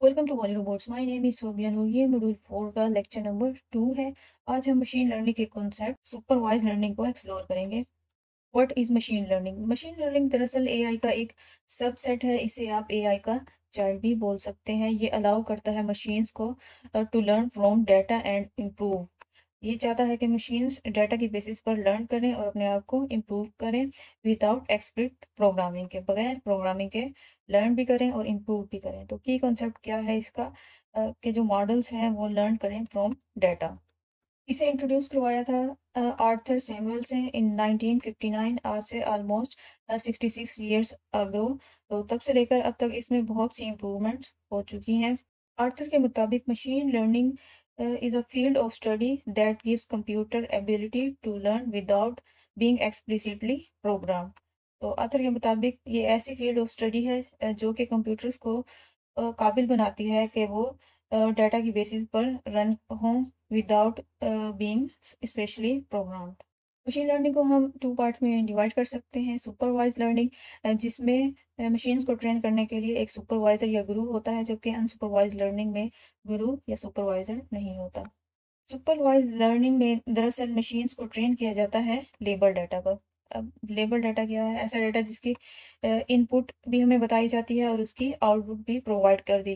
Welcome to Wally robots. My name is Sobia Noor. ये module 4 का lecture number 2 है। आज हम मशीन लर्निंग के कॉन्सेप्ट सुपरवाइज लर्निंग को एक्सप्लोर करेंगे। What is machine learning? Machine learning दरअसल एआई का एक सबसेट है। इसे आप एआई का चाइल्ड भी बोल सकते हैं। ये अलाउ करता है मशीन्स को to learn from data and improve. ये चाहता है कि मशीन्स डाटा की बेसिस पर लर्न करें और अपने आप को इम्प्रूव करें विदाउट एक्सप्लिसिट प्रोग्रामिंग के, बगैर प्रोग्रामिंग के लर्न भी करें और इम्प्रूव भी करें। तो की कॉन्सेप्ट क्या है इसका? कि जो मॉडल्स हैं वो लर्न करें फ्रॉम डाटा। इसे इंट्रोड्यूस करवाया था आर्थर सैमुअल से इन 1959, आज से ऑलमोस्ट 66 ईयर्स अगो। तो तब से लेकर अब तक इसमें बहुत सी इम्प्रूवमेंट्स हो चुकी हैं। आर्थर के मुताबिक machine learning is a field of study that gives computer ability to learn without being explicitly program. तो आर्थर के मुताबिक ये ऐसी फील्ड ऑफ स्टडी है जो कि कंप्यूटर्स को काबिल बनाती है कि वो डाटा की बेसिस पर रन हों without being specially programmed. Machine learning को हम टू पार्ट में डिवाइड कर सकते हैं। सुपरवाइज लर्निंग, जिसमें मशीन्स को ट्रेन करने के लिए एक सुपरवाइजर या गुरु होता है, जबकि अनसुपरवाइज लर्निंग में गुरु या सुपरवाइजर नहीं होता। सुपरवाइज लर्निंग में दरअसल मशीन्स को ट्रेन किया जाता है लेबल डाटा पर। अब लेबल डाटा क्या है? ऐसा डाटा जिसकी इनपुट भी हमें बताई जाती है और उसकी आउटपुट भी प्रोवाइड कर दी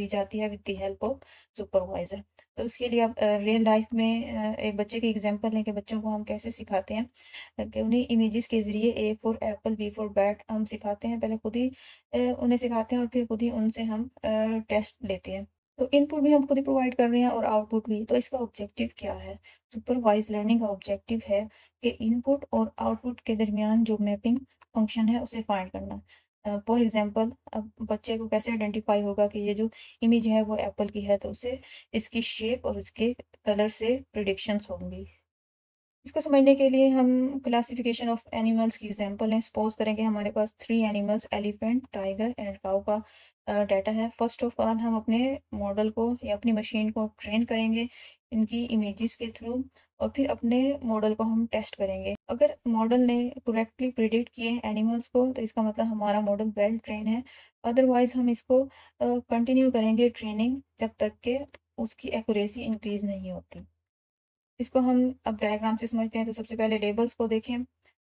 जाती है with the help of supervisor. तो उसके लिए आप रियल लाइफ में एक बच्चे की एग्जांपल लें कि बच्चों को हम कैसे सिखाते हैं। कि उन्हें इमेजेस के जरिए A for apple, B for bat हम सिखाते हैं। पहले खुद ही उन्हें सिखाते हैं और फिर खुद ही उनसे हम टेस्ट लेते हैं। तो इनपुट भी हम खुद ही प्रोवाइड कर रहे हैं और आउटपुट भी। तो इसका ऑब्जेक्टिव क्या है? सुपरवाइज लर्निंग का ऑब्जेक्टिव है कि इनपुट और आउटपुट के दरमियान जो मैपिंग फंक्शन है उसे फाइंड करना। फॉर एग्जांपल, अब बच्चे को कैसे आइडेंटिफाई होगा कि ये जो इमेज है वो एप्पल की है? तो उसे इसकी शेप और इसके कलर से प्रिडिक्शंस होंगी। इसको समझने के लिए हम क्लासिफिकेशन ऑफ एनिमल्स की एग्जांपल लें। सपोज करेंगे हमारे पास 3 एनिमल्स, एलिफेंट, टाइगर एंड काऊ का डाटा है। फर्स्ट ऑफ ऑल हम अपने मॉडल को या अपनी मशीन को ट्रेन करेंगे इनकी इमेजेस के थ्रू, और फिर अपने मॉडल को हम टेस्ट करेंगे। अगर मॉडल ने करेक्टली प्रिडिक्ट किए एनिमल्स को तो इसका मतलब हमारा मॉडल वेल ट्रेन है। अदरवाइज हम इसको कंटिन्यू करेंगे ट्रेनिंग जब तक के उसकी एक्यूरेसी इंक्रीज नहीं होती। इसको हम अब डायग्राम से समझते हैं। तो सबसे पहले लेबल्स को देखें।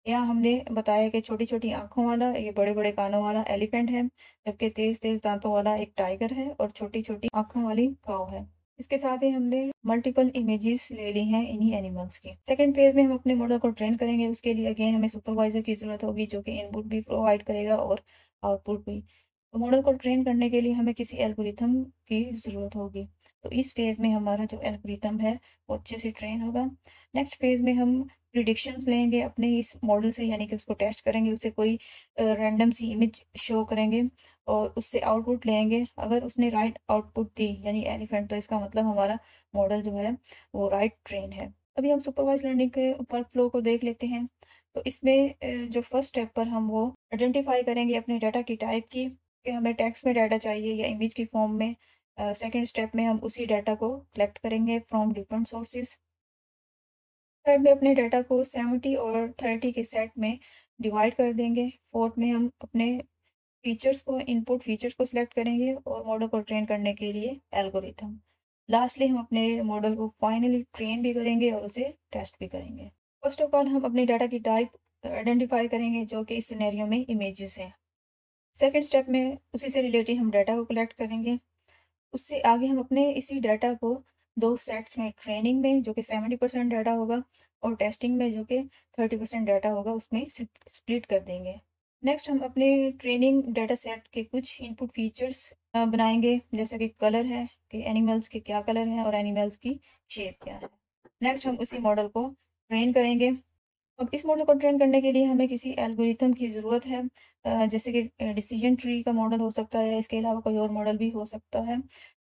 यहाँ हमने बताया कि छोटी छोटी आंखों वाला, ये बड़े बड़े कानों वाला एलिफेंट है, जबकि तेज तेज दांतों वाला एक टाइगर है और छोटी छोटी आंखों वाली काऊ है। इसके साथ ही हमने मल्टीपल इमेजेस ले ली हैं इन्हीं एनिमल्स की। सेकंड फेज में हम अपने मॉडल को ट्रेन करेंगे। उसके लिए अगेन हमें सुपरवाइजर की जरूरत होगी जो कि इनपुट भी प्रोवाइड करेगा और आउटपुट भी। तो मॉडल को ट्रेन करने के लिए हमें किसी एल्गोरिथम की जरूरत होगी। तो इस फेज में हमारा जो एल्गोरिथम है वो अच्छे से ट्रेन होगा। नेक्स्ट फेज में हम प्रिडिक्शंस लेंगे अपने इस मॉडल से, यानी कि उसको टेस्ट करेंगे, उससे कोई रैंडम सी इमेज शो करेंगे और उससे आउटपुट लेंगे। अगर उसने राइट आउटपुट दी यानी एलिफेंट, तो इसका मतलब हमारा मॉडल जो है वो राइट ट्रेन है। अभी हम सुपरवाइज लर्निंग के वर्क फ्लो को देख लेते हैं। तो इसमें जो फर्स्ट स्टेप पर हम वो आइडेंटिफाई करेंगे अपने डाटा की टाइप की, कि हमें टेक्स्ट में डाटा चाहिए या इमेज की फॉर्म में। सेकेंड स्टेप में हम उसी डाटा को कलेक्ट करेंगे फ्रॉम डिफरेंट सोर्सेज। थर्ड में अपने डाटा को 70 और 30 के सेट में डिवाइड कर देंगे। फोर्थ में हम अपने फीचर्स को, इनपुट फीचर्स को सिलेक्ट करेंगे और मॉडल को ट्रेन करने के लिए एल्गोरिथम। लास्टली हम अपने मॉडल को फाइनली ट्रेन भी करेंगे और उसे टेस्ट भी करेंगे। फर्स्ट ऑफ ऑल हम अपने डाटा की टाइप आइडेंटिफाई करेंगे जो कि इस सिनेरियो में इमेजेस है। सेकेंड स्टेप में उसी से रिलेटेड हम डाटा को कलेक्ट करेंगे। उससे आगे हम अपने इसी डाटा को दो सेट्स में, ट्रेनिंग में जो कि 70% डाटा होगा और टेस्टिंग में जो कि 30% डाटा होगा, उसमें स्प्लिट कर देंगे। नेक्स्ट हम अपने ट्रेनिंग डाटा सेट के कुछ इनपुट फीचर्स बनाएंगे, जैसे कि कलर है कि एनिमल्स के क्या कलर हैं और एनिमल्स की शेप क्या है। नेक्स्ट हम उसी मॉडल को ट्रेन करेंगे। अब इस मॉडल को ट्रेन करने के लिए हमें किसी एल्गोरिथम की ज़रूरत है, जैसे कि डिसीजन ट्री का मॉडल हो सकता है, इसके अलावा कोई और मॉडल भी हो सकता है।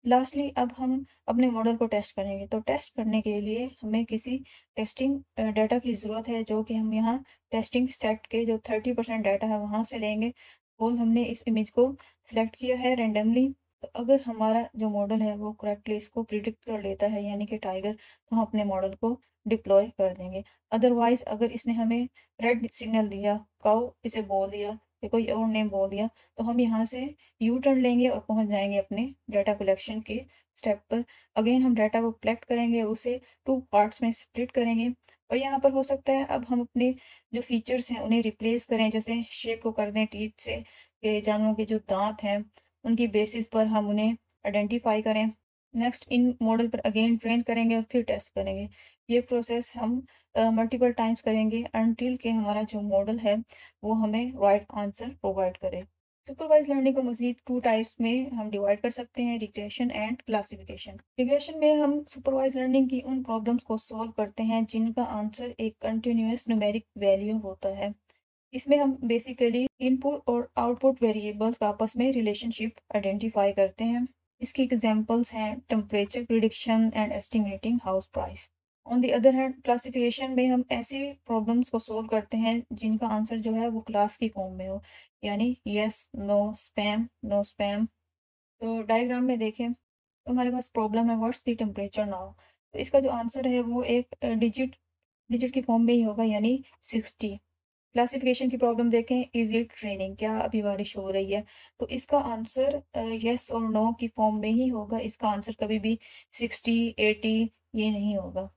लास्टली अब हम अपने मॉडल को टेस्ट करेंगे। तो टेस्ट करने के लिए हमें किसी टेस्टिंग डाटा की ज़रूरत है, जो कि हम यहाँ टेस्टिंग सेट के जो 30% डाटा है वहाँ से लेंगे। सपोज हमने इस इमेज को सिलेक्ट किया है रेंडमली। तो अगर हमारा जो मॉडल है वो करेक्टली इसको प्रिडिक्ट कर लेता है यानी कि टाइगर, तो हम अपने मॉडल को डिप्लॉय कर देंगे। अदरवाइज अगर इसने हमें रेड सिग्नल दिया, काऊ इसे बोल दिया, या कोई और नेम बोल दिया, तो हम यहाँ से यू टर्न लेंगे और पहुँच जाएंगे अपने डाटा कलेक्शन के स्टेप पर। अगेन हम डाटा को कलेक्ट करेंगे, उसे 2 पार्ट्स में स्प्लिट करेंगे, और यहाँ पर हो सकता है अब हम अपने जो फीचर्स हैं उन्हें रिप्लेस करें, जैसे शेप को कर दें टीथ से, कि जानवरों के जो दांत हैं उनकी बेसिस पर हम उन्हें आइडेंटिफाई करें। नेक्स्ट इन मॉडल पर अगेन ट्रेन करेंगे और फिर टेस्ट करेंगे। ये प्रोसेस हम मल्टीपल टाइम्स करेंगे अनटिल के हमारा जो मॉडल है वो हमें राइट आंसर प्रोवाइड करे। सुपरवाइज लर्निंग को मजीद 2 टाइप्स में हम डिवाइड कर सकते हैं, रिग्रेशन एंड क्लासिफिकेशन। रिग्रेशन में हम सुपरवाइज लर्निंग की उन प्रॉब्लम्स को सॉल्व करते हैं जिनका आंसर एक कंटिन्यूअस न्यूमेरिक वैल्यू होता है। इसमें हम बेसिकली इनपुट और आउटपुट वेरिएबल्स का आपस में रिलेशनशिप आइडेंटिफाई करते हैं। इसकी एग्जांपल्स हैं temperature prediction and estimating house price. On the other hand classification में हम ऐसी प्रॉब्लम्स को सोल्व करते हैं जिनका आंसर जो है वो क्लास की फॉर्म में हो, यानी yes, no, spam, no spam. तो डायग्राम में देखें तो हमारे पास प्रॉब्लम है व्हाट्स द टेम्परेचर नाउ। तो इसका जो आंसर है वो एक डिजिट डिजिट की फॉर्म में ही होगा, यानी 60। क्लासिफिकेशन की प्रॉब्लम देखें, इज इट रेनिंग, क्या अभी बारिश हो रही है। तो इसका आंसर यस और नो की फॉर्म में ही होगा, इसका आंसर कभी भी 60, 80 ये नहीं होगा।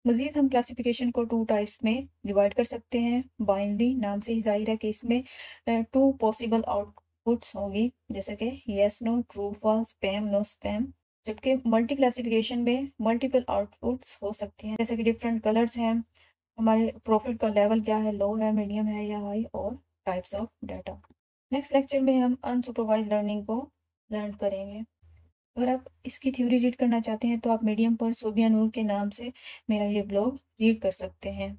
मजीद हम क्लासिफिकेशन को 2 टाइप्स में डिवाइड कर सकते हैं। बाइनरी, नाम से ही जाहिर है कि इसमें 2 पॉसिबल आउटपुट्स होंगी, जैसे कि yes, no, true, false, spam, no spam. जबकि मल्टी क्लासिफिकेशन में मल्टीपल आउटपुट्स हो सकती हैं, जैसे कि डिफरेंट कलर्स हैं, हमारे प्रॉफिट का लेवल क्या है, लो है, मीडियम है या हाई, और types of data. Next lecture में हम अनसुपरवाइज लर्निंग को लर्न करेंगे। अगर आप इसकी थ्योरी रीड करना चाहते हैं तो आप मीडियम पर सोबिया नूर के नाम से मेरा ये ब्लॉग रीड कर सकते हैं।